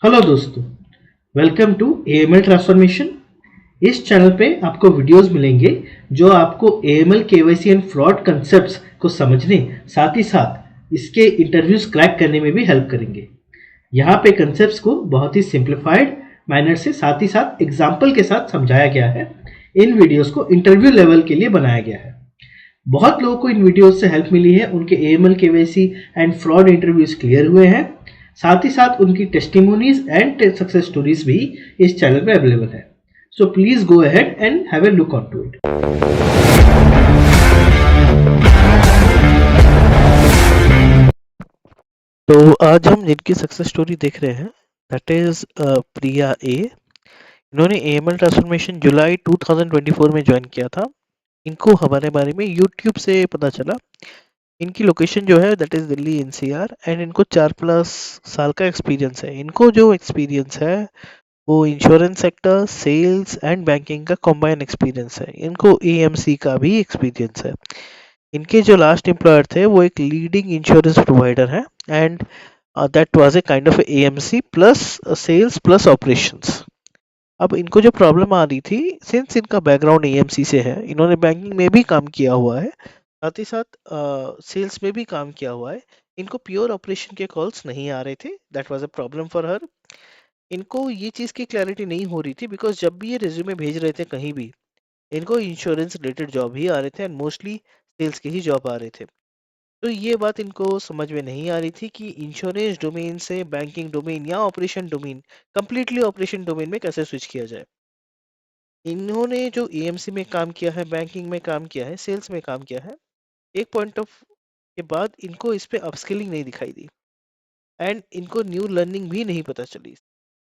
Hello दोस्तों, welcome to AML transformation. इस channel पे आपको वीडियोस मिलेंगे जो आपको AML KYC and fraud concepts को समझने साथ ही साथ इसके इंटरव्यूज क्रैक करने में भी हेल्प करेंगे। यहाँ पे कंसेप्ट्स को बहुत ही सिंप्लीफाइड मैनर से साथ ही साथ एग्जाम्पल के साथ समझाया गया है। इन वीडियोस को इंटरव्यू लेवल के लिए बनाया गया है। बहुत लोगों को इन वीडियोस से हेल्प मिली है, उनके AML KYC and fraud interviews clear हुए हैं। साथ ही साथ उनकी टेस्टिमोनीज एंड सक्सेस स्टोरीज भी इस चैनल पे अवेलेबल है। So please go ahead and have a look on to it. तो आज हम जिनकी सक्सेस स्टोरी देख रहे हैं दैट इज प्रिया ए। इन्होंने एएमएल ट्रांसफॉर्मेशन जुलाई 2024 में ज्वाइन किया था। इनको हमारे बारे में यूट्यूब से पता चला। इनकी लोकेशन जो है that is Delhi NCR and इनको 4+ साल का एक्सपीरियंस है। इनको जो एक्सपीरियंस है वो insurance sector, sales and banking का कॉम्बाइन एक्सपीरियंस है। इनको एएमसी का भी एक्सपीरियंस है। इनके जो लास्ट एम्प्लॉयर थे वो एक लीडिंग इंश्योरेंस प्रोवाइडर है and that was a kind of a AMC plus sales plus operations। अब इनको जो प्रॉब्लम आ रही थी, सिंस इनका बैकग्राउंड एएमसी से है, इन्होंने बैंकिंग में भी काम किया हुआ है, साथ ही साथ सेल्स में भी काम किया हुआ है। इनको प्योर ऑपरेशन के कॉल्स नहीं आ रहे थे। That was a problem for her. इनको ये चीज़ की क्लैरिटी नहीं हो रही थी बिकॉज जब भी ये रिज्यूमे भेज रहे थे कहीं भी, इनको इंश्योरेंस रिलेटेड जॉब ही आ रहे थे एंड मोस्टली सेल्स के ही जॉब आ रहे थे। तो ये बात इनको समझ में नहीं आ रही थी कि इंश्योरेंस डोमेन से बैंकिंग डोमेन या operation domain, completely operation domain में कैसे स्विच किया जाए। इन्होंने जो एएमसी में काम किया है, बैंकिंग में काम किया है, सेल्स में काम किया है, एक पॉइंट ऑफ के बाद इनको इस पे अपस्किलिंग नहीं दिखाई दी एंड इनको न्यू लर्निंग भी नहीं पता चली।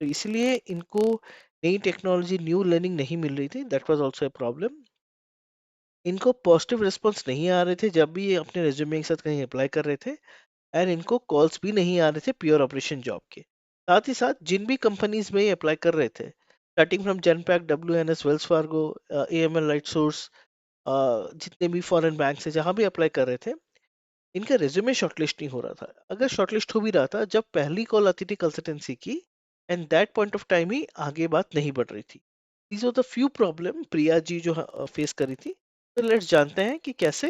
तो इसलिए इनको नई टेक्नोलॉजी, न्यू लर्निंग नहीं मिल रही थी। That was also a problem. इनको पॉजिटिव रिस्पॉन्स नहीं आ रहे थे जब भी ये अपने रेज्यूमे के साथ कहीं अप्लाई कर रहे थे एंड इनको कॉल्स भी नहीं आ रहे थे प्योर ऑपरेशन जॉब के। साथ ही साथ जिन भी कंपनीज में ये अप्लाई कर रहे थे, starting from Genpact, WNS, Wells Fargo, AML, light source, जितने भी फॉरेन बैंक से जहां भी अप्लाई कर रहे थे, इनका रिज्यूमे शॉर्टलिस्ट नहीं हो रहा था। अगर शॉर्टलिस्ट हो भी रहा था, जब पहली कॉल आती थी कंसल्टेंसी की, and that point of time ही आगे बात नहीं बढ़ रही थी। These are the few problem Priya ji जो फेस करी थी। तो लेट्स जानते हैं कि कैसे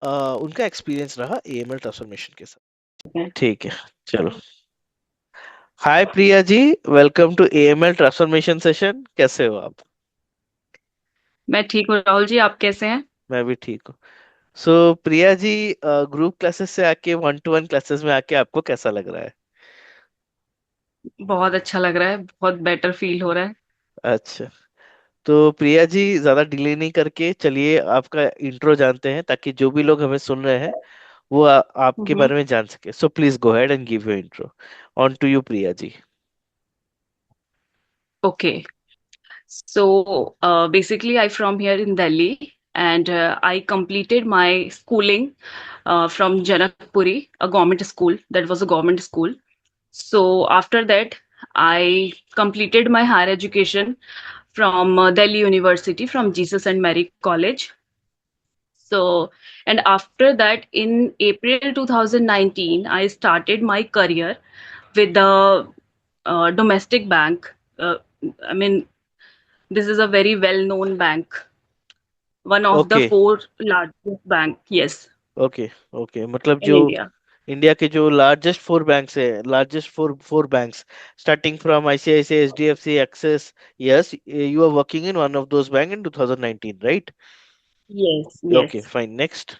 उनका एक्सपीरियंस रहा एएमएल ट्रांसफॉर्मेशन के साथ। ठीक है, चलो। Hi Priya ji, welcome to AML transformation session. कैसे हो आप? मैं ठीक हूँ राहुल जी। आप कैसे हैं? मैं भी ठीक हूँ। सो प्रिया जी, ग्रुप क्लासेस से आके 1-to-1 क्लासेस में आके आपको कैसा लग रहा है? बहुत अच्छा लग रहा है, बहुत बेटर फील हो रहा है। अच्छा, तो प्रिया जी ज्यादा डिले नहीं करके चलिए आपका इंट्रो जानते हैं ताकि जो भी लोग हमें सुन रहे हैं वो आपके हम्म। बारे में जान सके। So please go ahead and give your intro. On to you Priya ji. Okay, so basically I from here in Delhi, and I completed my schooling from Janakpuri, a government school. That was a government school. So after that I completed my higher education from Delhi University, from Jesus and Mary College. So, and after that, in April 2019, I started my career with the domestic bank. I mean, this is a very well-known bank, one of the okay, four largest bank, yes, okay, okay, मतलब in जो India. India के जो largest four banks है, largest four four banks, starting from ICICI, HDFC, Axis. Yes, you are working in one of those bank in 2019, right? Yes, okay, yes, fine, next.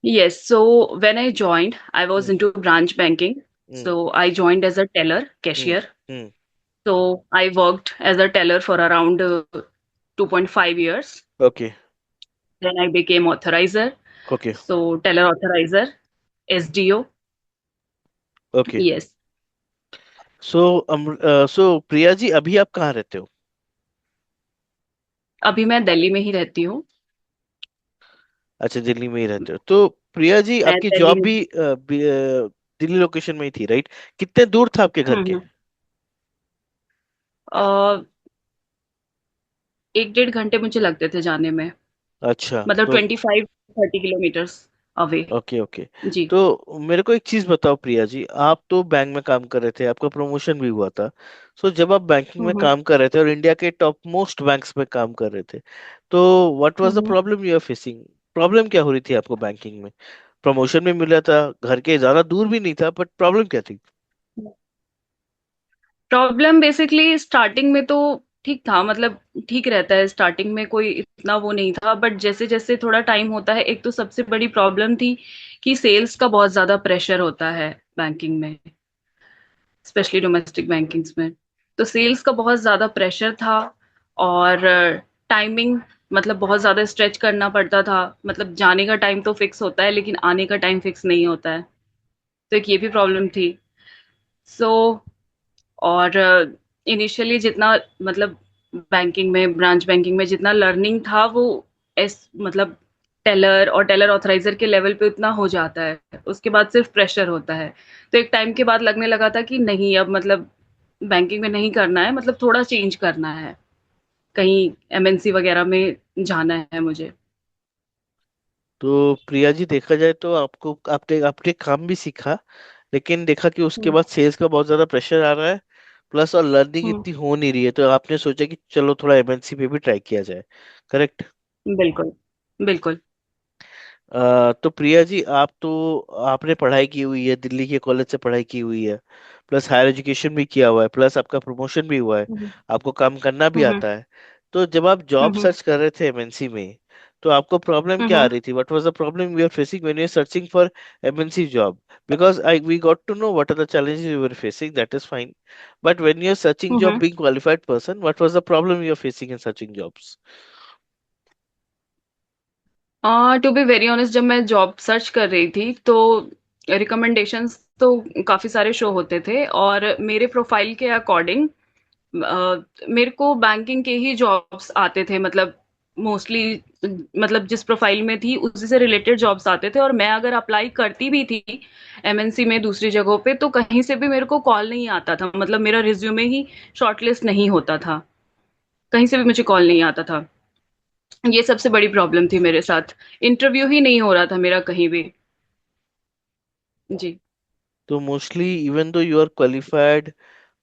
yes. So when I joined, I was hmm, into branch banking. Hmm, So I joined as a teller, hmm, cashier. Hmm, So I worked as a teller for around 2.5 years. Okay, Then I became authorizer. Okay, So teller authorizer, SDO. Okay. Yes. सो सो प्रिया जी, अभी आप कहाँ रहते हो? अभी मैं दिल्ली में ही रहती हूँ। अच्छा, दिल्ली में ही रहते हो। तो प्रिया जी, मैं आपकी दिल्ली जॉब में। भी दिल्ली लोकेशन में ही थी, राइट? कितने दूर था आपके घर के? हम्म। अ, 1-1.5 घंटे मुझे लगते थे जाने में। अच्छा, मतलब तो 25-30 किलोमीटर्स। अवे। Okay okay. जी। तो मेरे को एक चीज बताओ प्रिया जी, आप तो बैंक में काम कर रहे थे, आपका प्रमोशन भी हुआ था। सो जब आप बैंकिंग में हम्म। काम कर रहे थे और इंडिया के टॉप मोस्ट बैंक्स में काम कर रहे थे, तो what was the hmm. Problem you are facing? Problem क्या हो रही थी आपको बैंकिंग में? प्रमोशन भी मिला था, घर के ज्यादा दूर भी नहीं था, बट प्रॉब्लम क्या थी? प्रॉब्लम बेसिकली स्टार्टिंग में तो ठीक था, मतलब ठीक रहता है स्टार्टिंग में, कोई इतना वो नहीं था, बट जैसे जैसे थोड़ा टाइम होता है, एक तो सबसे बड़ी प्रॉब्लम थी कि सेल्स का बहुत ज्यादा प्रेशर होता है बैंकिंग में, स्पेशली डोमेस्टिक बैंकिंग्स में। तो सेल्स का बहुत ज्यादा प्रेशर था, और टाइमिंग, मतलब बहुत ज्यादा स्ट्रेच करना पड़ता था। मतलब जाने का टाइम तो फिक्स होता है, लेकिन आने का टाइम फिक्स नहीं होता है। तो एक ये भी प्रॉब्लम थी। सो और इनिशियली जितना, मतलब बैंकिंग में, ब्रांच बैंकिंग में जितना लर्निंग था, वो मतलब टेलर और टेलर ऑथराइजर के लेवल पे उतना हो जाता है, उसके बाद सिर्फ प्रेशर होता है। तो एक टाइम के बाद लगने लगा था कि नहीं, अब मतलब बैंकिंग में नहीं करना है, मतलब थोड़ा चेंज करना है, कहीं एमएनसी वगैरह में जाना है मुझे। तो प्रिया जी, देखा जाए तो आपको आपने आपने काम भी सीखा, लेकिन देखा कि उसके हम्म। बाद सेल्स का बहुत ज्यादा प्रेशर आ रहा है, प्लस और लर्निंग हम्म। इतनी हो नहीं रही है, तो आपने सोचा कि चलो थोड़ा एमएनसी पे भी ट्राई किया जाए। करेक्ट? बिल्कुल। बिल्कुल। तो प्रिया जी, आप तो आपने पढ़ाई की हुई है, दिल्ली के कॉलेज से पढ़ाई की हुई है, प्लस हायर एजुकेशन भी किया हुआ है, प्लस आपका प्रमोशन भी हुआ है, हम्म। आपको काम करना भी हम्म। आता है। तो जब आप जॉब हम्म। सर्च कर रहे थे एमएनसी में, तो आपको प्रॉब्लम क्या आ हम्म। रही थी? What was the problem you are facing when you are searching for MNC job? Because I we got to know what are the challenges you were facing, that is fine, but when you are searching job hmm. being qualified person, what was the problem you are facing in searching jobs? To be very honest, जब मैं job search कर रही थी तो recommendations तो काफी सारे show होते थे, और मेरे प्रोफाइल के अकॉर्डिंग मेरे को बैंकिंग के ही जॉब्स आते थे, मतलब मोस्टली, मतलब जिस प्रोफाइल में थी उसी से रिलेटेड जॉब्स आते थे, और मैं अगर अप्लाई करती भी थी एमएनसी में दूसरी जगहों पे, तो कहीं से भी मेरे को कॉल नहीं आता था, मतलब मेरा रिज्यूमे ही शॉर्टलिस्ट नहीं होता था, कहीं से भी मुझे कॉल नहीं आता था। ये सबसे बड़ी प्रॉब्लम थी मेरे साथ, इंटरव्यू ही नहीं हो रहा था मेरा कहीं भी। जी। तो mostly even though you are qualified,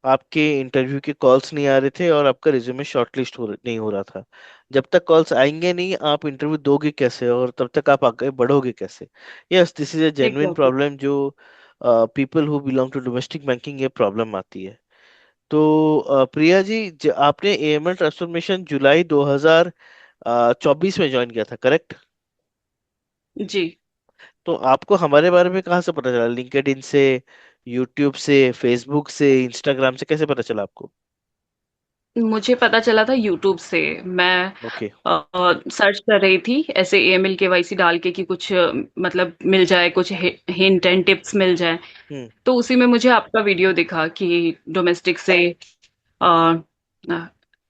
आपके इंटरव्यू के कॉल्स नहीं आ रहे थे और आपका रिज्यूमे शॉर्टलिस्ट नहीं हो रहा था। जब तक कॉल्स आएंगे नहीं, आप इंटरव्यू दोगे कैसे, और तब तक आप आगे बढ़ोगे कैसे? Yes, this is a genuine exactly. Problem जो people who belong to domestic banking ये प्रॉब्लम आती है। तो प्रिया जी, आपने एएमएल ट्रांसफॉर्मेशन जुलाई 2024 में ज्वाइन किया था, करेक्ट? जी। तो आपको हमारे बारे में कहाँ से पता चला? लिंक्डइन से, यूट्यूब से, फेसबुक से, इंस्टाग्राम से? कैसे पता चला आपको? मुझे पता चला था यूट्यूब से। मैं ओके। सर्च कर रही थी ऐसे एएमएल केवाईसी डाल के कि कुछ मतलब मिल जाए, कुछ हिंट एंड टिप्स मिल जाए। हम्म। तो उसी में मुझे आपका वीडियो दिखा कि डोमेस्टिक से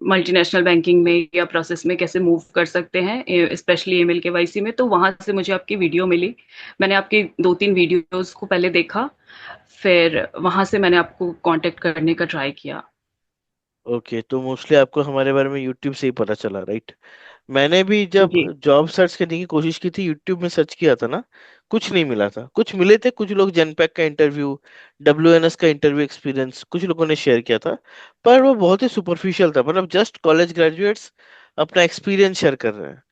मल्टीनेशनल बैंकिंग में या प्रोसेस में कैसे मूव कर सकते हैं, स्पेशली ईमेल केवाईसी में। तो वहां से मुझे आपकी वीडियो मिली। मैंने आपकी दो तीन वीडियोस को पहले देखा, फिर वहां से मैंने आपको कांटेक्ट करने का ट्राई किया। ओके, तो मोस्टली आपको हमारे बारे में यूट्यूब से ही पता चला, राइट? मैंने भी जब जी। जॉब सर्च करने की कोशिश की थी, यूट्यूब में सर्च किया था ना, कुछ नहीं मिला था। कुछ मिले थे, कुछ लोग जेनपैक का इंटरव्यू, डब्ल्यूएनएस का इंटरव्यू एक्सपीरियंस कुछ लोगों ने शेयर किया था, पर वो बहुत ही सुपरफिशियल था, मतलब जस्ट कॉलेज ग्रेजुएट्स अपना एक्सपीरियंस शेयर कर रहे हैं।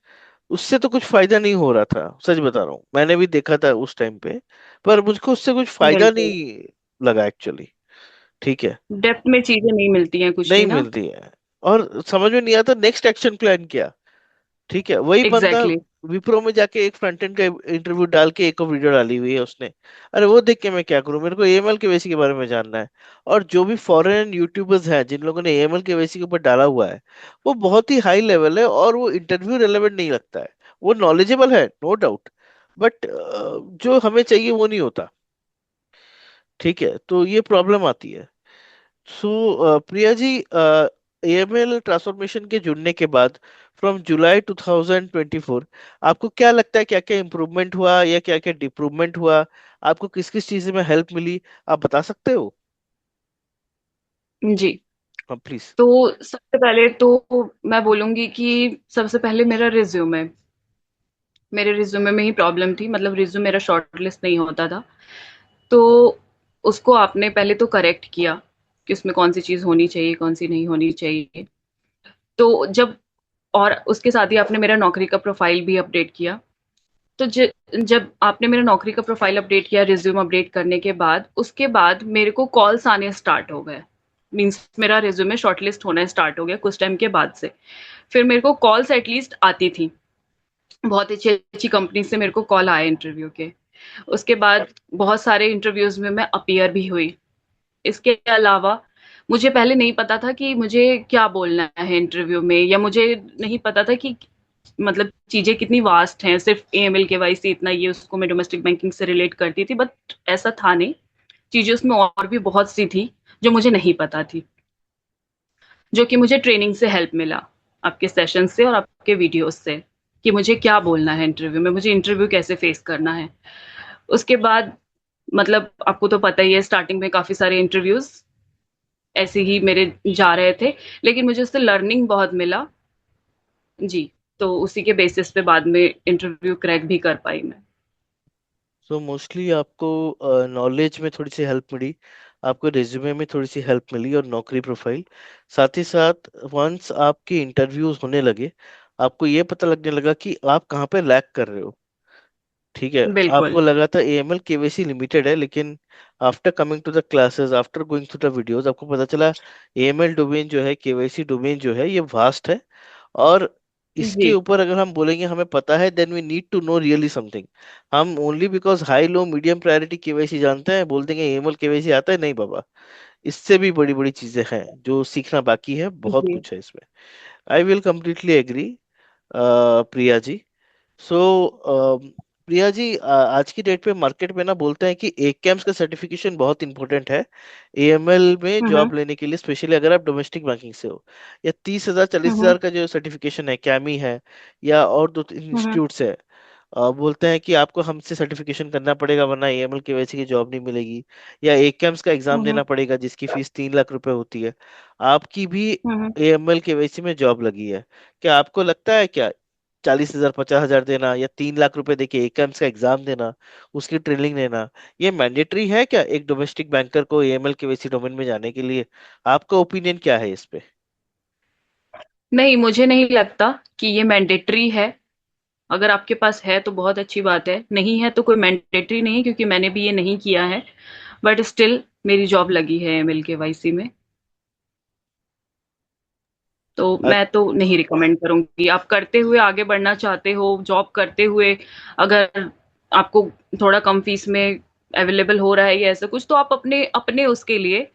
उससे तो कुछ फायदा नहीं हो रहा था, सच बता रहा हूँ, मैंने भी देखा था उस टाइम पे, पर मुझको उससे कुछ फायदा बिल्कुल। नहीं लगा एक्चुअली। ठीक है, डेप्थ में चीजें नहीं मिलती हैं कुछ नहीं भी ना। मिलती है, और समझ में नहीं आता नेक्स्ट एक्शन प्लान क्या। ठीक है, वही बंदा एग्जैक्टली। विप्रो में जाके एक फ्रंट एंड का इंटरव्यू डाल के एक और वीडियो डाली हुई है उसने। अरे वो देख के मैं क्या करूं, मेरे को एएमएल केवाईसी के बारे में जानना है। और जो भी फॉरेन यूट्यूबर्स हैं जिन लोगों ने एएमएल केवाईसी के ऊपर डाला हुआ है, वो बहुत ही हाई लेवल है और वो इंटरव्यू रेलेवेंट नहीं लगता है। वो नॉलेजेबल है, नो डाउट, बट जो हमें चाहिए वो नहीं होता। ठीक है, तो ये प्रॉब्लम आती है। सो प्रिया जी, एएमएल ट्रांसफॉर्मेशन के जुड़ने के बाद फ्रॉम जुलाई 2024 आपको क्या लगता है, क्या क्या इम्प्रूवमेंट हुआ या क्या क्या डिप्रूवमेंट हुआ? आपको किस किस चीज में हेल्प मिली, आप बता सकते हो? जी। हाँ प्लीज। तो सबसे पहले तो मैं बोलूंगी कि सबसे पहले मेरा रिज्यूमे, मेरे रिज्यूमे में ही प्रॉब्लम थी, मतलब रिज्यूमे मेरा शॉर्ट लिस्ट नहीं होता था। तो उसको आपने पहले तो करेक्ट किया कि उसमें कौन सी चीज़ होनी चाहिए, कौन सी नहीं होनी चाहिए। तो जब और उसके साथ ही आपने मेरा नौकरी का प्रोफाइल भी अपडेट किया। तो जब आपने मेरा नौकरी का प्रोफाइल अपडेट किया, रिज्यूम अपडेट करने के बाद, उसके बाद मेरे को कॉल्स आने स्टार्ट हो गए। मीन्स मेरा रिज्यूमे शॉर्टलिस्ट होना स्टार्ट हो गया कुछ टाइम के बाद से। फिर मेरे को कॉल्स एटलीस्ट आती थी, बहुत अच्छी अच्छी कंपनी से मेरे को कॉल आए इंटरव्यू के। उसके बाद बहुत सारे इंटरव्यूज में मैं अपीयर भी हुई। इसके अलावा मुझे पहले नहीं पता था कि मुझे क्या बोलना है इंटरव्यू में, या मुझे नहीं पता था कि मतलब चीजें कितनी वास्ट हैं। सिर्फ एएमएल केवाईसी इतना, ये उसको मैं डोमेस्टिक बैंकिंग से रिलेट करती थी, बट ऐसा था नहीं। चीजें उसमें और भी बहुत सी थी जो मुझे नहीं पता थी, जो कि मुझे ट्रेनिंग से हेल्प मिला, आपके सेशन से और आपके वीडियोस से, कि मुझे क्या बोलना है इंटरव्यू में, मुझे इंटरव्यू कैसे फेस करना है। उसके बाद मतलब आपको तो पता ही है, स्टार्टिंग में काफी सारे इंटरव्यूज ऐसे ही मेरे जा रहे थे, लेकिन मुझे उससे लर्निंग बहुत मिला। जी। तो उसी के बेसिस पे बाद में इंटरव्यू क्रैक भी कर पाई मैं। सो मोस्टली आपको नॉलेज में थोड़ी सी हेल्प मिली, आपको रिज्यूमे में थोड़ी सी हेल्प मिली और नौकरी प्रोफाइल। साथ ही साथ वंस आपके इंटरव्यूज होने लगे, आपको ये पता लगने लगा कि आप कहाँ पे लैक कर रहे हो। ठीक है, बिल्कुल। आपको लगा था एएमएल केवाईसी लिमिटेड है, लेकिन after coming to the classes, after going through the videos, आपको पता चला एएमएल डोमेन जो है, केवाईसी डोमेन जो है, ये वास्ट है। और इसके जी। ऊपर अगर हम बोलेंगे हमें पता है, then we need to know really something. हम only because high low medium priority KYC जानते हैं बोल देंगे एएमएल केवाईसी आता है, नहीं बाबा। इससे भी बड़ी बड़ी चीजें हैं जो सीखना बाकी है, बहुत जी। कुछ है इसमें। I will completely agree Priya ji. सो प्रिया जी, आज की डेट पे मार्केट में ना बोलते हैं कि एक कैम्स का सर्टिफिकेशन बहुत इंपॉर्टेंट है एएमएल में हम्म। जॉब लेने के लिए, स्पेशली अगर आप डोमेस्टिक बैंकिंग से हो। या 30,000 40,000 हम्म। का जो सर्टिफिकेशन है, कैमी है या और दो तीन हम्म। इंस्टीट्यूट्स है, बोलते हैं कि आपको हमसे सर्टिफिकेशन करना पड़ेगा वरना एएमएल केवाईसी की जॉब नहीं मिलेगी। या एक कैम्स का एग्जाम हम्म। देना पड़ेगा जिसकी फीस 3 लाख रुपए होती है। आपकी भी हम्म। एएमएल केवाईसी में जॉब लगी है, क्या आपको लगता है क्या 40,000 50,000 देना या 3 लाख रुपए देके एक कैम्स का एग्जाम देना, उसकी ट्रेनिंग लेना, ये मैंडेटरी है क्या एक डोमेस्टिक बैंकर को एएमएल केवाईसी डोमेन में जाने के लिए? आपका ओपिनियन क्या है इस पे? नहीं, मुझे नहीं लगता कि ये मैंडेटरी है। अगर आपके पास है तो बहुत अच्छी बात है, नहीं है तो कोई मैंडेटरी नहीं है, क्योंकि मैंने भी ये नहीं किया है। बट स्टिल मेरी जॉब लगी है एमएल केवाईसी में। तो मैं तो नहीं रिकमेंड करूंगी। आप करते हुए आगे बढ़ना चाहते हो, जॉब करते हुए अगर आपको थोड़ा कम फीस में अवेलेबल हो रहा है या ऐसा कुछ, तो आप अपने अपने उसके लिए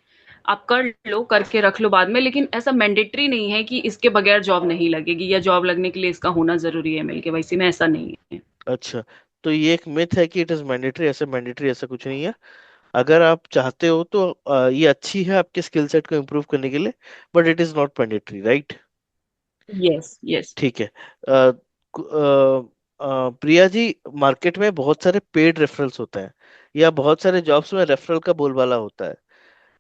आप कर लो, करके रख लो बाद में। लेकिन ऐसा मैंडेटरी नहीं है कि इसके बगैर जॉब नहीं लगेगी, या जॉब लगने के लिए इसका होना जरूरी है एमएल केवाईसी में, ऐसा नहीं है। अच्छा, तो ये एक मिथ है कि इट इज मैंडेटरी, ऐसा मैंडेटरी ऐसा कुछ नहीं है। अगर आप चाहते हो तो ये अच्छी है आपके स्किल सेट को इम्प्रूव करने के लिए, but it is not mandatory, right? Yes, yes. ठीक है। प्रिया जी, मार्केट में बहुत सारे पेड रेफरल्स होते हैं या बहुत सारे जॉब्स में रेफरल का बोलबाला होता है।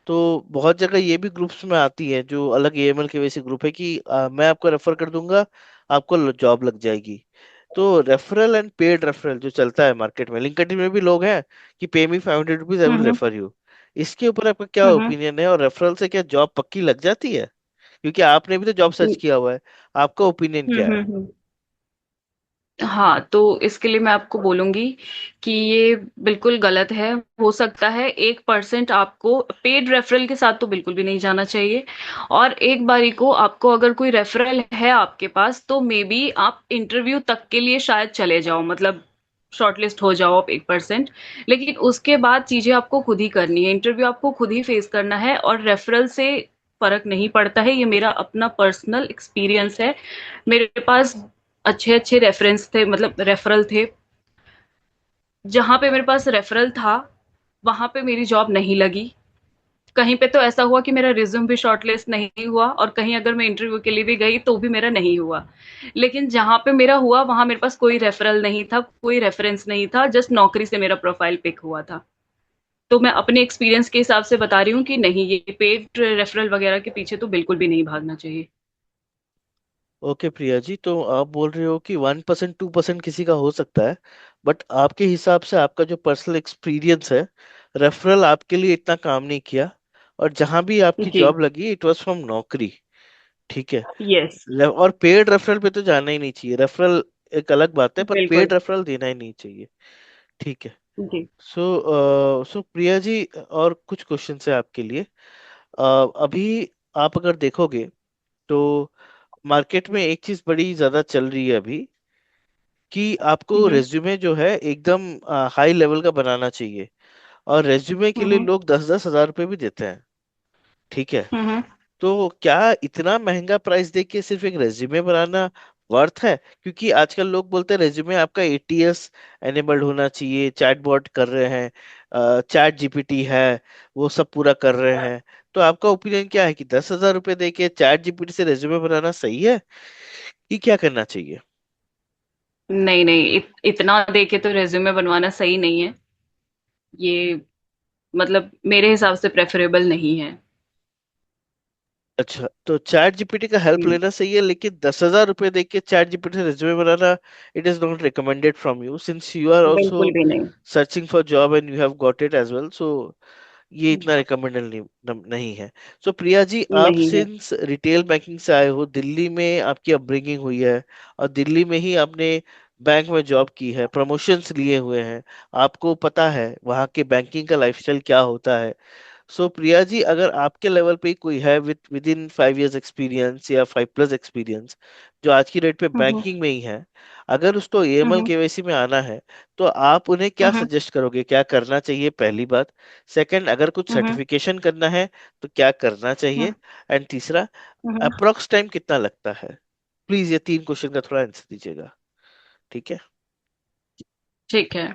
तो बहुत जगह ये भी ग्रुप्स में आती है जो अलग एएमएल के वैसे ग्रुप है कि मैं आपको रेफर कर दूंगा, आपको जॉब लग जाएगी। तो रेफरल एंड पेड रेफरल जो चलता है मार्केट में, लिंक्डइन में भी लोग हैं कि पे मी ₹500 I will hmm. Refer you. इसके ऊपर आपका क्या हम्म। ओपिनियन है, और रेफरल से क्या जॉब पक्की लग जाती है? क्योंकि आपने भी तो जॉब सर्च किया हुआ है, आपका ओपिनियन क्या है? हम्म। हाँ, तो इसके लिए मैं आपको बोलूंगी कि ये बिल्कुल गलत है। हो सकता है 1% आपको पेड रेफरल के साथ तो बिल्कुल भी नहीं जाना चाहिए। और एक बारी को आपको अगर कोई रेफरल है आपके पास, तो मे बी आप इंटरव्यू तक के लिए शायद चले जाओ, मतलब शॉर्टलिस्ट हो जाओ आप 1%। लेकिन उसके बाद चीजें आपको खुद ही करनी है, इंटरव्यू आपको खुद ही फेस करना है, और रेफरल से फर्क नहीं पड़ता है। ये मेरा अपना पर्सनल एक्सपीरियंस है। मेरे पास अच्छे अच्छे रेफरेंस थे, मतलब रेफरल थे। जहां पे मेरे पास रेफरल था, वहां पे मेरी जॉब नहीं लगी। कहीं पे तो ऐसा हुआ कि मेरा रिज्यूम भी शॉर्टलिस्ट नहीं हुआ, और कहीं अगर मैं इंटरव्यू के लिए भी गई तो भी मेरा नहीं हुआ। लेकिन जहां पे मेरा हुआ, वहां मेरे पास कोई रेफरल नहीं था, कोई रेफरेंस नहीं था, जस्ट नौकरी से मेरा प्रोफाइल पिक हुआ था। तो मैं अपने एक्सपीरियंस के हिसाब से बता रही हूँ कि नहीं, ये पेड रेफरल वगैरह के पीछे तो बिल्कुल भी नहीं भागना चाहिए। ओके प्रिया जी, तो आप बोल रहे हो कि 1% 2% किसी का हो सकता है, बट आपके हिसाब से आपका जो पर्सनल एक्सपीरियंस है, रेफरल आपके लिए इतना काम नहीं किया, और जहां भी आपकी जी। जॉब लगी इट वाज फ्रॉम नौकरी। ठीक है। यस। और पेड रेफरल पे तो जाना ही नहीं चाहिए। रेफरल एक अलग बात है, पर बिल्कुल। पेड रेफरल देना ही नहीं चाहिए। ठीक है। जी। सो प्रिया जी, और कुछ क्वेश्चन है आपके लिए। अभी आप अगर देखोगे तो मार्केट में एक चीज बड़ी ज्यादा चल रही है अभी, कि आपको हम्म। रेज्यूमे जो है एकदम हाई लेवल का बनाना चाहिए, और रेज्यूमे के लिए हम्म। लोग 10-10 हजार रुपए भी देते हैं। ठीक है। हम्म। तो क्या इतना महंगा प्राइस दे के सिर्फ एक रेज्यूमे बनाना वर्थ है? क्योंकि आजकल लोग बोलते हैं रेज्यूमे आपका एटीएस एनेबल्ड होना चाहिए, चैटबॉट कर रहे हैं, चैट जीपीटी है, वो सब पूरा कर रहे हैं। तो आपका ओपिनियन क्या है कि 10 हजार रुपए दे के चैट जीपीटी से रेज्यूमे बनाना सही है, कि क्या करना चाहिए? नहीं नहीं, इतना देके तो रेज्यूमे बनवाना सही नहीं है। ये मतलब मेरे हिसाब से प्रेफरेबल नहीं है। अच्छा, तो चैट जीपीटी का हेल्प जी। लेना सही है, लेकिन 10 हजार रुपए दे के चैट जीपीटी से रिज्यूमे बनाना, it is not recommended from you, since you are also बिल्कुल भी नहीं। Searching for job and you have got it as well. So ये इतना रिकमेंडेड नहीं है। सो प्रिया जी, आप नहीं है। सिंस रिटेल बैंकिंग से आए हो, दिल्ली में आपकी अपब्रिंगिंग हुई है, और दिल्ली में ही आपने बैंक में जॉब की है, प्रमोशंस लिए हुए हैं, आपको पता है वहाँ के बैंकिंग का लाइफस्टाइल क्या होता है। सो प्रिया जी, अगर आपके लेवल पे ही कोई है विद इन 5 years एक्सपीरियंस या 5+ एक्सपीरियंस, जो आज की डेट पे हम्म। बैंकिंग में ही है, अगर उसको एएमएल हम्म। केवाईसी में आना है, तो आप उन्हें क्या हम्म। सजेस्ट करोगे, क्या करना चाहिए? पहली बात। सेकंड, अगर कुछ हम्म। सर्टिफिकेशन करना है तो क्या करना हम्म। चाहिए? एंड तीसरा, हम्म। अप्रोक्स टाइम कितना लगता है? प्लीज ये 3 क्वेश्चन का थोड़ा आंसर दीजिएगा। ठीक है। ठीक है।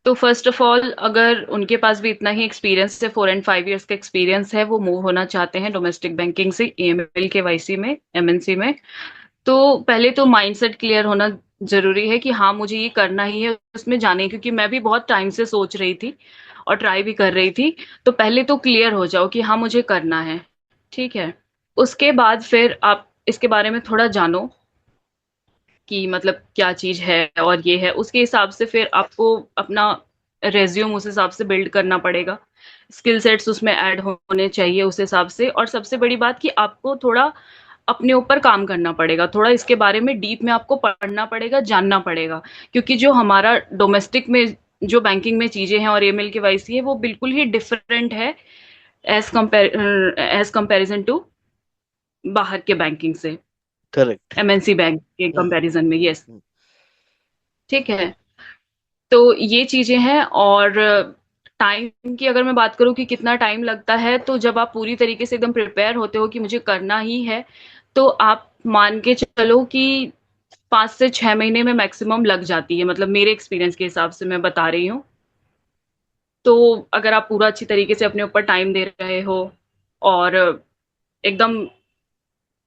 तो फर्स्ट ऑफ ऑल, अगर उनके पास भी इतना ही एक्सपीरियंस है, 4 and 5 years का एक्सपीरियंस है, वो मूव होना चाहते हैं डोमेस्टिक बैंकिंग से ईएमएल केवाईसी में, एमएनसी में, तो पहले तो माइंडसेट क्लियर होना जरूरी है कि हाँ मुझे ये करना ही है उसमें जाने, क्योंकि मैं भी बहुत टाइम से सोच रही थी और ट्राई भी कर रही थी। तो पहले तो क्लियर हो जाओ कि हाँ मुझे करना है। ठीक है। उसके बाद फिर आप इसके बारे में थोड़ा जानो कि मतलब क्या चीज है और ये है, उसके हिसाब से फिर आपको अपना रेज्यूम उस हिसाब से बिल्ड करना पड़ेगा। स्किल सेट्स उसमें ऐड होने चाहिए उस हिसाब से। और सबसे बड़ी बात कि आपको थोड़ा अपने ऊपर काम करना पड़ेगा, थोड़ा इसके बारे में डीप में आपको पढ़ना पड़ेगा, जानना पड़ेगा। क्योंकि जो हमारा डोमेस्टिक में जो बैंकिंग में चीजें हैं और ईमेल केवाईसी है, वो बिल्कुल ही डिफरेंट है एज कंपेरिजन टू बाहर के बैंकिंग से, करेक्ट। एमएनसी बैंक के हम्म। कंपैरिजन में। यस। हम्म। ठीक है। तो ये चीजें हैं। और टाइम की अगर मैं बात करूं कि कितना टाइम लगता है, तो जब आप पूरी तरीके से एकदम प्रिपेयर होते हो कि मुझे करना ही है, तो आप मान के चलो कि 5 से 6 महीने में मैक्सिमम लग जाती है, मतलब मेरे एक्सपीरियंस के हिसाब से मैं बता रही हूँ। तो अगर आप पूरा अच्छी तरीके से अपने ऊपर टाइम दे रहे हो और एकदम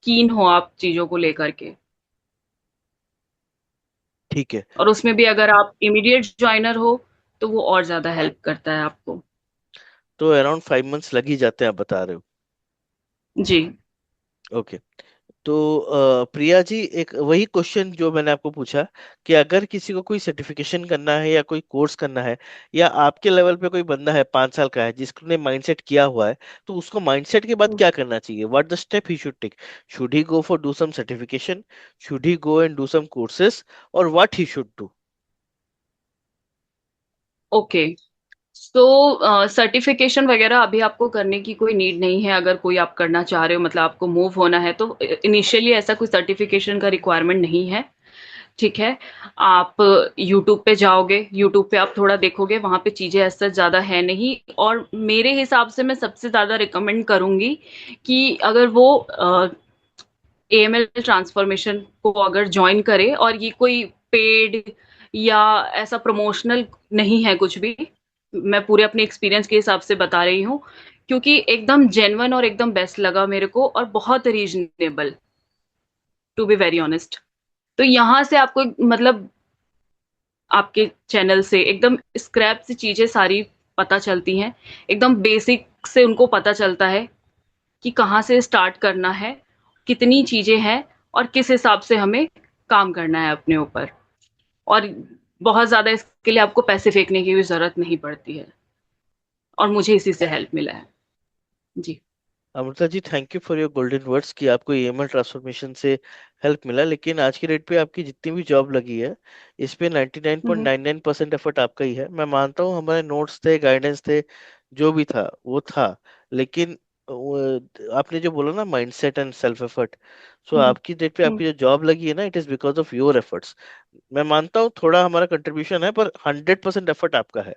कीन हो आप चीजों को लेकर के, ठीक है। और उसमें भी अगर आप इमीडिएट ज्वाइनर हो, तो वो और ज्यादा हेल्प करता है आपको। तो अराउंड 5 months लग ही जाते हैं, आप बता रहे हो। जी। ओके। तो प्रिया जी, एक वही क्वेश्चन जो मैंने आपको पूछा, कि अगर किसी को कोई सर्टिफिकेशन करना है या कोई कोर्स करना है, या आपके लेवल पे कोई बंदा है 5 साल का है जिसने माइंडसेट किया हुआ है, तो उसको माइंडसेट के बाद क्या करना चाहिए? What the step he should take? Should he go for do some certification? Should he go and do some courses? और what he should do? Okay. तो सर्टिफिकेशन वगैरह अभी आपको करने की कोई नीड नहीं है। अगर कोई आप करना चाह रहे हो, मतलब आपको मूव होना है, तो इनिशियली ऐसा कोई सर्टिफिकेशन का रिक्वायरमेंट नहीं है। ठीक है। आप यूट्यूब पे जाओगे, यूट्यूब पे आप थोड़ा देखोगे, वहां पे चीजें ऐसा ज्यादा है नहीं। और मेरे हिसाब से मैं सबसे ज्यादा रिकमेंड करूंगी कि अगर वो एएमएल ट्रांसफॉर्मेशन को अगर ज्वाइन करे, और ये कोई पेड या ऐसा प्रमोशनल नहीं है कुछ भी, मैं पूरे अपने एक्सपीरियंस के हिसाब से बता रही हूँ, क्योंकि एकदम जेन्युइन और एकदम बेस्ट लगा मेरे को, और बहुत reasonable, to be very honest. तो यहाँ से आपको मतलब आपके चैनल से एकदम स्क्रैप से चीजें सारी पता चलती हैं, एकदम बेसिक से उनको पता चलता है कि कहाँ से स्टार्ट करना है, कितनी चीजें हैं, और किस हिसाब से हमें काम करना है अपने ऊपर। और बहुत ज्यादा इसके लिए आपको पैसे फेंकने की भी जरूरत नहीं पड़ती है, और मुझे इसी से हेल्प मिला है। जी। Amrita ji, thank you for your golden words कि आपको ईएमएल ट्रांसफॉर्मेशन से हेल्प मिला। लेकिन आज की डेट पे आपकी जितनी भी जॉब लगी है, इस पे हम्म 99.99% एफर्ट आपका ही है। मैं मानता हूँ हमारे नोट्स थे, गाइडेंस थे, जो भी था वो था। लेकिन आपने जो बोला ना, माइंडसेट एंड सेल्फ एफर्ट, सो हम्म आपकी डेट पे हम्म आपकी जो जॉब लगी है ना, it is because of your efforts. मैं मानता हूँ थोड़ा हमारा कंट्रीब्यूशन है, पर 100% एफर्ट आपका है।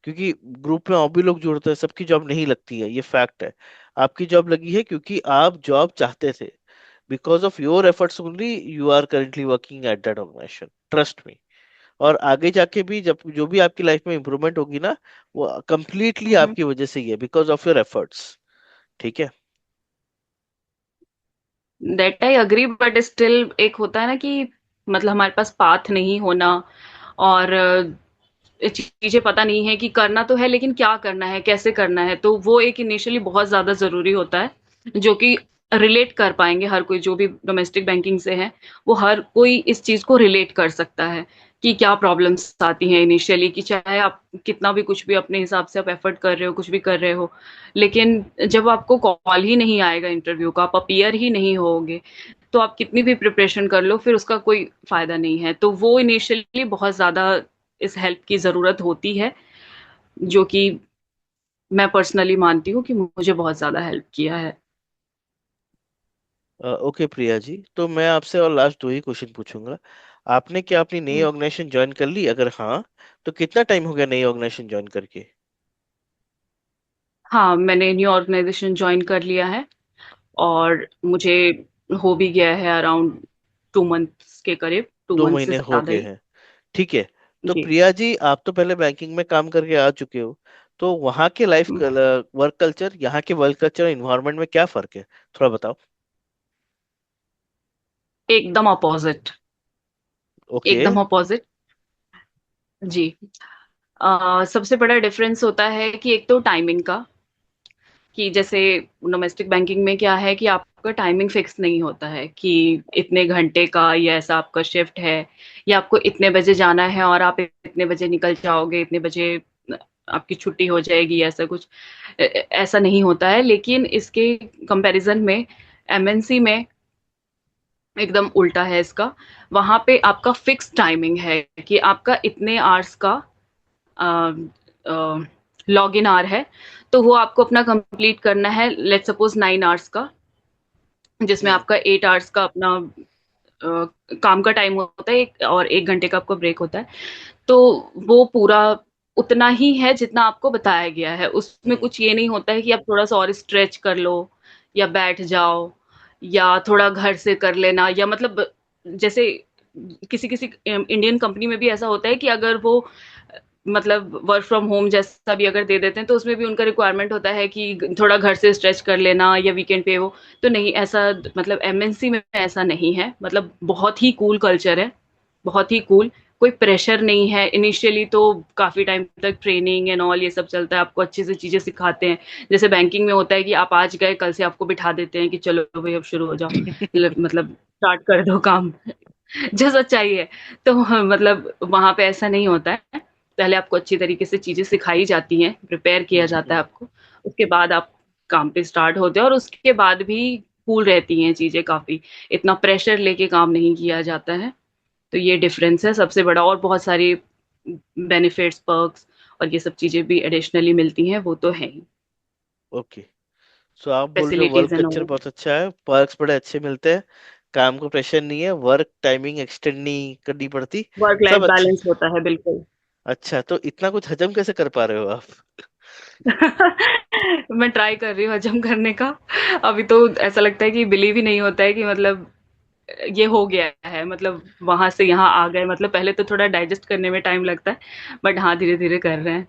क्योंकि ग्रुप में और भी लोग जुड़ते हैं, सबकी जॉब नहीं लगती है, ये फैक्ट है। आपकी जॉब लगी है क्योंकि आप जॉब चाहते थे। Because of your efforts only you are currently working at that organisation, trust me. और आगे जाके भी जब जो भी आपकी लाइफ में इंप्रूवमेंट होगी ना, वो कंप्लीटली हम्म आपकी वजह से ही है, बिकॉज ऑफ योर एफर्ट्स। ठीक है। That I agree, but still एक होता है ना कि मतलब हमारे पास पाथ नहीं होना, और चीजें पता नहीं है कि करना तो है लेकिन क्या करना है, कैसे करना है, तो वो एक इनिशियली बहुत ज्यादा जरूरी होता है, जो कि रिलेट कर पाएंगे हर कोई जो भी डोमेस्टिक बैंकिंग से है। वो हर कोई इस चीज को रिलेट कर सकता है कि क्या प्रॉब्लम्स आती हैं इनिशियली, कि चाहे आप कितना भी कुछ भी अपने हिसाब से आप एफर्ट कर रहे हो, कुछ भी कर रहे हो, लेकिन जब आपको कॉल ही नहीं आएगा इंटरव्यू का, आप अपीयर ही नहीं होगे, तो आप कितनी भी प्रिपरेशन कर लो फिर उसका कोई फायदा नहीं है। तो वो इनिशियली बहुत ज्यादा इस हेल्प की जरूरत होती है, जो कि मैं पर्सनली मानती हूँ कि मुझे बहुत ज्यादा हेल्प किया है। ओके प्रिया जी, तो मैं आपसे और लास्ट दो ही क्वेश्चन पूछूंगा। आपने क्या अपनी नई हम्म। ऑर्गेनाइजेशन ज्वाइन कर ली? अगर हाँ, तो कितना टाइम हो गया नई ऑर्गेनाइजेशन ज्वाइन करके? हाँ, मैंने न्यू ऑर्गेनाइजेशन ज्वाइन कर लिया है, और मुझे हो भी गया है अराउंड 2 मंथ्स के करीब, टू दो मंथ से महीने हो ज्यादा गए ही। हैं। ठीक है। तो जी। प्रिया जी, आप तो पहले बैंकिंग में काम करके आ चुके हो, तो वहाँ के लाइफ हम्म, वर्क कल्चर, यहाँ के वर्क कल्चर एनवायरनमेंट में क्या फर्क है, थोड़ा बताओ। एकदम अपोजिट। ओके। एकदम अपोजिट। जी। सबसे बड़ा डिफरेंस होता है कि एक तो टाइमिंग का, कि जैसे डोमेस्टिक बैंकिंग में क्या है कि आपका टाइमिंग फिक्स नहीं होता है कि इतने घंटे का या ऐसा आपका शिफ्ट है, या आपको इतने बजे जाना है और आप इतने बजे निकल जाओगे, इतने बजे आपकी छुट्टी हो जाएगी, ऐसा कुछ ऐसा नहीं होता है। लेकिन इसके कंपैरिजन में एमएनसी में एकदम उल्टा है इसका। वहां पे आपका फिक्स टाइमिंग है कि आपका इतने आवर्स का लॉग इन आवर है, तो वो आपको अपना कंप्लीट करना है। लेट सपोज 9 आवर्स का, जिसमें हम्म। आपका 8 आवर्स का अपना काम का टाइम होता है, और 1 घंटे का आपको ब्रेक होता है। तो वो पूरा उतना ही है जितना आपको बताया गया है, उसमें हम्म। कुछ ये नहीं होता है कि आप थोड़ा सा और स्ट्रेच कर लो, या बैठ जाओ, या थोड़ा घर से कर लेना, या मतलब जैसे किसी किसी इंडियन कंपनी में भी ऐसा होता है कि अगर वो मतलब वर्क फ्रॉम होम जैसा भी अगर दे देते हैं, तो उसमें भी उनका रिक्वायरमेंट होता है कि थोड़ा घर से स्ट्रेच कर लेना या वीकेंड पे वो। तो नहीं, ऐसा मतलब एमएनसी में ऐसा नहीं है, मतलब बहुत ही कूल कल्चर है, बहुत ही कूल। कोई प्रेशर नहीं है इनिशियली, तो काफी टाइम तक ट्रेनिंग एंड ऑल ये सब चलता है, आपको अच्छे से चीजें सिखाते हैं। जैसे बैंकिंग में होता है कि आप आज गए, कल से आपको बिठा देते हैं कि चलो भाई अब शुरू हो जाओ, मतलब स्टार्ट कर दो काम। जो सच्चाई है। तो मतलब वहां पे ऐसा नहीं होता है। पहले आपको अच्छी तरीके से चीजें सिखाई जाती हैं, प्रिपेयर किया जाता है हम्म। आपको, उसके बाद आप काम पे स्टार्ट होते हैं, और उसके बाद भी कूल रहती हैं चीजें काफी। इतना प्रेशर लेके काम नहीं किया जाता है। तो ये डिफरेंस है सबसे बड़ा, और बहुत सारी बेनिफिट्स, पर्क्स और ये सब चीजें भी एडिशनली मिलती हैं, वो तो है ही। ओके। सो आप बोल रहे हो work facilities and culture all. बहुत अच्छा है, पर्क्स बड़े अच्छे मिलते हैं, काम को प्रेशर नहीं है, वर्क टाइमिंग एक्सटेंड नहीं करनी पड़ती, वर्क लाइफ सब अच्छा। बैलेंस होता है बिल्कुल। अच्छा, तो इतना कुछ हजम कैसे कर पा रहे हो आप? मैं ट्राई कर रही हूँ हजम करने का। अभी तो ऐसा लगता है कि बिलीव ही नहीं होता है कि मतलब ये हो गया है, मतलब वहां से यहाँ आ गए। मतलब पहले तो थोड़ा डाइजेस्ट करने में टाइम लगता है, बट हाँ धीरे धीरे कर रहे हैं।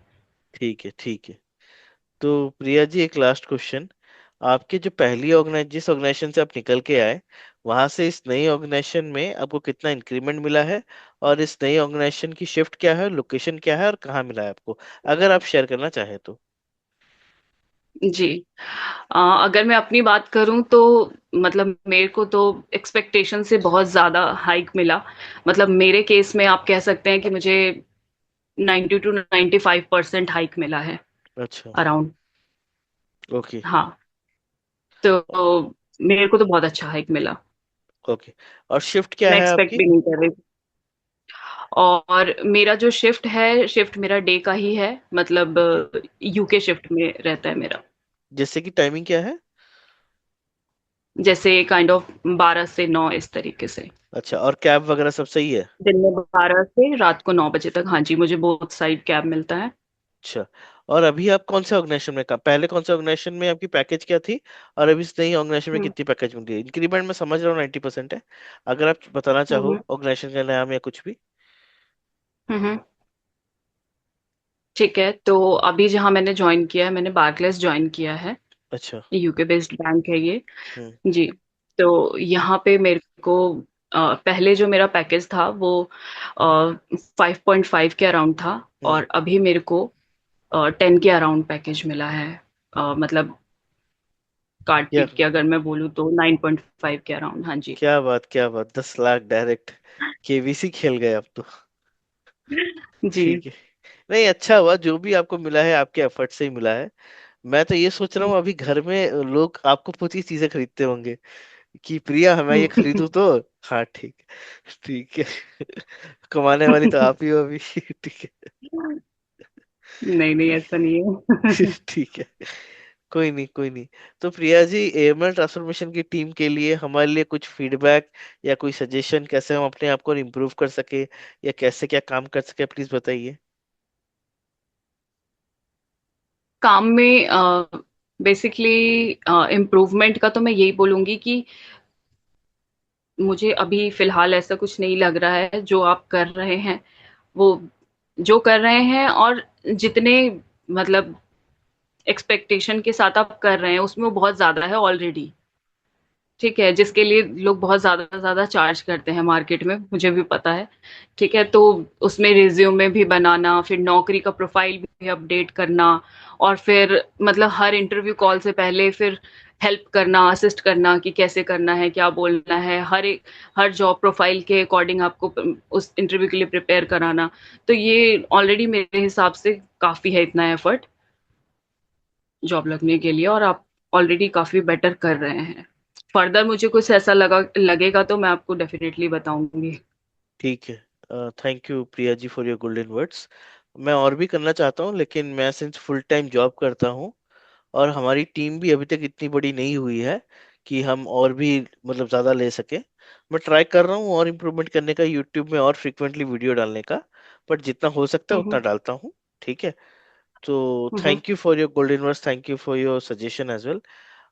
ठीक है, ठीक है। तो प्रिया जी, एक लास्ट क्वेश्चन। आपके जो पहली ऑर्गेनाइज जिस ऑर्गेनाइजेशन से आप निकल के आए, वहां से इस नई ऑर्गेनाइजेशन में आपको कितना इंक्रीमेंट मिला है? और इस नई ऑर्गेनाइजेशन की शिफ्ट क्या है, लोकेशन क्या है, और कहाँ मिला है आपको, अगर आप शेयर करना चाहें तो। जी। अगर मैं अपनी बात करूं तो मतलब मेरे को तो एक्सपेक्टेशन से बहुत ज्यादा हाइक मिला। मतलब मेरे केस में आप कह सकते हैं कि मुझे 90 to 95% हाइक मिला है अच्छा। अराउंड। ओके। हाँ, तो मेरे को तो बहुत अच्छा हाइक मिला। ओके। और शिफ्ट क्या मैं है एक्सपेक्ट आपकी? भी नहीं कर रही थी। और मेरा जो शिफ्ट है, शिफ्ट मेरा डे का ही है, मतलब ओके। यूके शिफ्ट में रहता है मेरा। जैसे कि टाइमिंग क्या है? जैसे काइंड ऑफ 12 से 9 इस तरीके से। अच्छा, और कैब वगैरह सब सही है? दिन में 12 से रात को 9 बजे तक। हाँ जी, मुझे बोथ साइड कैब मिलता है। अच्छा। और अभी आप कौन से ऑर्गेनाइजेशन में काम, पहले कौन से ऑर्गेनाइजेशन में आपकी पैकेज क्या थी, और अभी इस नई ऑर्गेनाइजेशन में हम्म कितनी पैकेज मिल रही है? इंक्रीमेंट मैं समझ रहा हूँ 90% है। अगर आप बताना चाहो हम्म ऑर्गेनाइजेशन का नाम या कुछ भी। हम्म। ठीक है, तो अभी जहाँ मैंने ज्वाइन किया है, मैंने बार्कलेस ज्वाइन किया है। अच्छा। यूके बेस्ड बैंक है ये। हम्म। जी। तो यहाँ पे मेरे को पहले जो मेरा पैकेज था वो 5.5 के अराउंड था। हम्म। और अभी मेरे को 10 के अराउंड पैकेज मिला है। मतलब काट क्या पीट के अगर मैं बोलूँ तो 9.5 के अराउंड। हाँ जी। क्या बात, क्या बात, 10 लाख डायरेक्ट केबीसी खेल गए आप तो। जी। ठीक है। नहीं, अच्छा हुआ जो भी आपको मिला है, आपके एफर्ट से ही मिला है। मैं तो ये सोच रहा हूँ अभी घर में लोग आपको कुछ ही चीजें खरीदते होंगे कि प्रिया हमें ये खरीदूं तो। हाँ, ठीक। ठीक है। कमाने वाली तो आप ही हो अभी। ठीक है। नहीं नहीं, ऐसा नहीं है। ठीक है। कोई नहीं, कोई नहीं। तो प्रिया जी, एएमएल ट्रांसफॉर्मेशन की टीम के लिए हमारे लिए कुछ फीडबैक या कोई सजेशन, कैसे हम अपने आप को इम्प्रूव कर सके या कैसे क्या काम कर सके, प्लीज बताइए। काम में बेसिकली इम्प्रूवमेंट का तो मैं यही बोलूंगी कि मुझे अभी फिलहाल ऐसा कुछ नहीं लग रहा है जो आप कर रहे हैं, वो जो कर रहे हैं और जितने मतलब एक्सपेक्टेशन के साथ आप कर रहे हैं उसमें वो बहुत ज्यादा है ऑलरेडी। ठीक है, जिसके लिए लोग बहुत ज्यादा ज्यादा चार्ज करते हैं मार्केट में, मुझे भी पता है। ठीक है, तो उसमें रिज्यूमे भी बनाना, फिर नौकरी का प्रोफाइल भी अपडेट करना, और फिर मतलब हर इंटरव्यू कॉल से पहले फिर हेल्प करना, असिस्ट करना कि कैसे करना है, क्या बोलना है, हर जॉब प्रोफाइल के अकॉर्डिंग आपको उस इंटरव्यू के लिए प्रिपेयर कराना। तो ये ऑलरेडी मेरे हिसाब से काफी है, इतना एफर्ट जॉब लगने के लिए, और आप ऑलरेडी काफी बेटर कर रहे हैं। फर्दर मुझे कुछ ऐसा लगेगा तो मैं आपको डेफिनेटली बताऊंगी। ठीक है। Thank you Priya ji for your golden words. मैं और भी करना चाहता हूँ, लेकिन मैं सिंस फुल टाइम जॉब करता हूँ और हमारी टीम भी अभी तक इतनी बड़ी नहीं हुई है कि हम और भी मतलब ज्यादा ले सके। मैं ट्राई कर रहा हूँ और इम्प्रूवमेंट करने का, यूट्यूब में और फ्रिक्वेंटली वीडियो डालने का, बट जितना हो सकता है उतना हम्म डालता हूँ। ठीक है। तो hmm thank you for your golden words, thank you for your suggestion as well.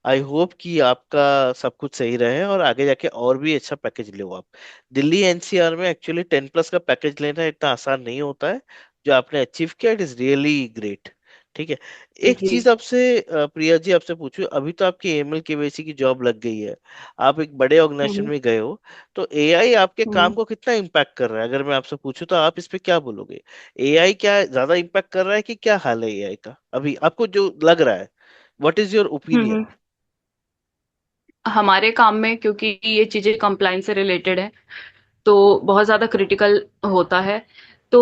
I hope कि आपका सब कुछ सही रहे और आगे जाके और भी अच्छा पैकेज लो आप। दिल्ली एनसीआर में एक्चुअली 10+ का पैकेज लेना इतना आसान नहीं होता है। जो आपने अचीव किया, इट इज रियली ग्रेट। ठीक है। एक जी। चीज आपसे प्रिया जी आपसे पूछूं, अभी तो आपकी एएमएल केवाईसी की जॉब लग गई है, आप एक बड़े ऑर्गेनाइजेशन हम्म में गए हो, तो एआई आपके हम्म काम को कितना इम्पैक्ट कर रहा है? अगर मैं आपसे पूछूं तो आप इस पे क्या बोलोगे? एआई क्या ज्यादा इम्पैक्ट कर रहा है कि क्या हाल है एआई का अभी आपको जो लग रहा है? What is your opinion? Hmm. हमारे काम में क्योंकि ये चीजें कंप्लाइंस से रिलेटेड है, तो बहुत ज़्यादा क्रिटिकल होता है। तो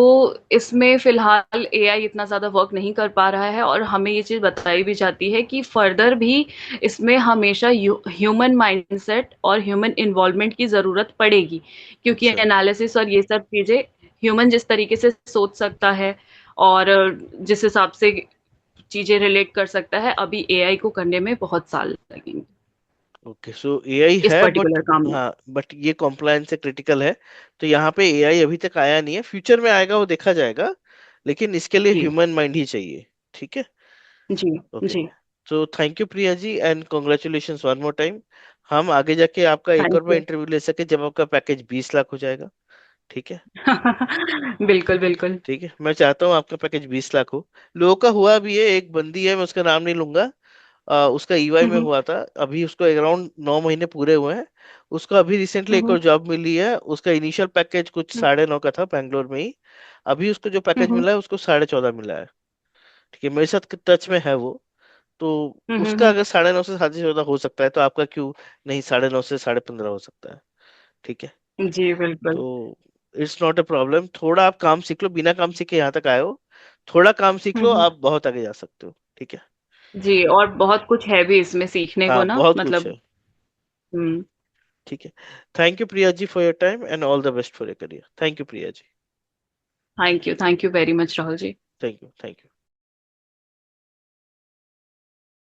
इसमें फिलहाल एआई इतना ज़्यादा वर्क नहीं कर पा रहा है, और हमें ये चीज़ बताई भी जाती है कि फर्दर भी इसमें हमेशा ह्यूमन माइंडसेट और ह्यूमन इन्वॉल्वमेंट की ज़रूरत पड़ेगी, क्योंकि अच्छा। एनालिसिस और ये सब चीज़ें ह्यूमन जिस तरीके से सोच सकता है और जिस हिसाब से चीज़ें रिलेट कर सकता है, अभी एआई को करने में बहुत साल लगेंगे ओके, सो एआई इस है बट, पर्टिकुलर काम में। हाँ बट ये कॉम्प्लायंस से क्रिटिकल है। तो यहाँ पे एआई अभी तक आया नहीं है, फ्यूचर में आएगा वो देखा जाएगा, लेकिन इसके लिए जी ह्यूमन माइंड ही चाहिए। ठीक है। जी ओके। जी। तो thank you Priya ji and congratulations one more time. हम आगे जाके आपका एक थैंक और बार यू। इंटरव्यू ले सके जब आपका पैकेज 20 लाख हो जाएगा। ठीक है। बिल्कुल बिल्कुल। ठीक है, मैं चाहता हूँ आपका पैकेज 20 लाख हो। लोगों का हुआ भी है, एक बंदी है, मैं उसका नाम नहीं लूंगा, उसका ईवाई में हम्म हुआ था, अभी उसको अराउंड 9 महीने पूरे हुए हैं। उसको अभी रिसेंटली एक हम्म और जॉब मिली है, उसका इनिशियल पैकेज कुछ हम्म 9.5 का था बैंगलोर में ही। अभी उसको जो पैकेज हम्म मिला है उसको 14.5 मिला है। ठीक है, मेरे साथ टच में है वो। तो उसका हम्म। अगर 9.5 से 14.5 हो सकता है तो आपका क्यों नहीं 9.5 से 15.5 हो सकता है। ठीक है। जी बिल्कुल। तो इट्स नॉट अ प्रॉब्लम, थोड़ा आप काम सीख लो, बिना काम सीखे यहाँ तक आए हो, थोड़ा काम सीख लो, हम्म। आप बहुत आगे जा सकते हो। ठीक है। जी, और बहुत कुछ है भी इसमें सीखने हाँ को ना, बहुत कुछ मतलब। है। हम्म। ठीक है। Thank you Priya ji for your time and all the best for your career. Thank you Priya ji. Thank you very much Rahul ji. Thank you. Thank you.